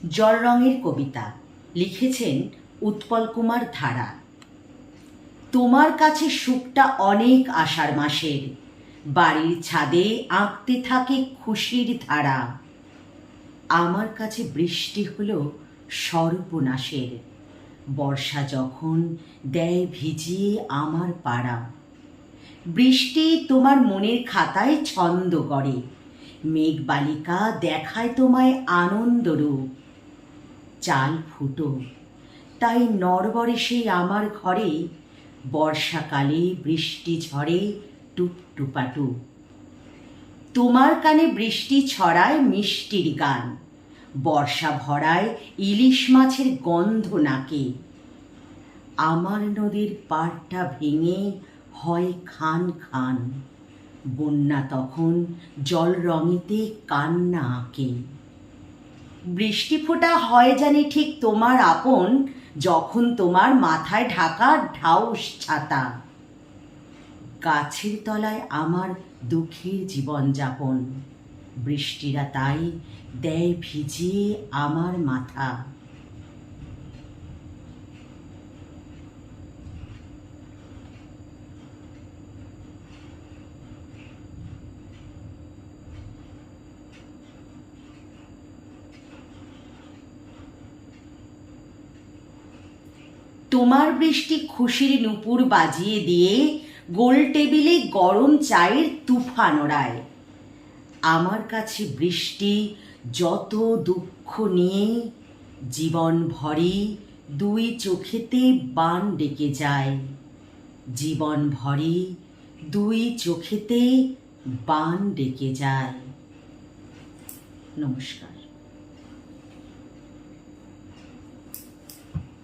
জল রঙের কবিতা লিখেছেন উৎপল কুমার ধারা। তোমার কাছে সুখটা অনেক আষাঢ় মাসের, বাড়ির ছাদে আঁকতে থাকে খুশির ধারা। আমার কাছে বৃষ্টি হলো সর্বনাশের, বর্ষা যখন দেয় ভিজিয়ে আমার পাড়া। বৃষ্টি তোমার মনের খাতায় ছন্দ গড়ে, মেঘবালিকা দেখায় তোমায় আনন্দরূপ। চাল ফুটো তাই নড়বড়ে সেই আমার ঘরে, বর্ষাকালে বৃষ্টি ঝরে টুপটুপাটু। তোমার কানে বৃষ্টি ছড়ায় মিষ্টির গান, বর্ষা ভরায় ইলিশ মাছের গন্ধ নাকে। আমার নদীর পাড়টা ভেঙে হয় খান খান, বন্যা তখন জল রঙেতে কান্না আঁকে। বৃষ্টি ফোঁটা হয় জানি ঠিক তোমার আপন, যখন তোমার মাথায় ঢাকা ঢাউস ছাতা। গাছের তলায় আমার দুঃখের জীবনযাপন, বৃষ্টিরা তাই দেয় ভিজিয়ে আমার মাথা। তোমার বৃষ্টি খুশির নূপুর বাজিয়ে দিয়ে গোল টেবিলে গরম চায়ের তুফান ওড়ায়। আমার কাছে বৃষ্টি যত দুঃখ নিয়ে জীবন ভরি দুই চোখেতে বান ডেকে যায়। জীবন ভরি দুই চোখেতে বান ডেকে যায়। নমস্কার।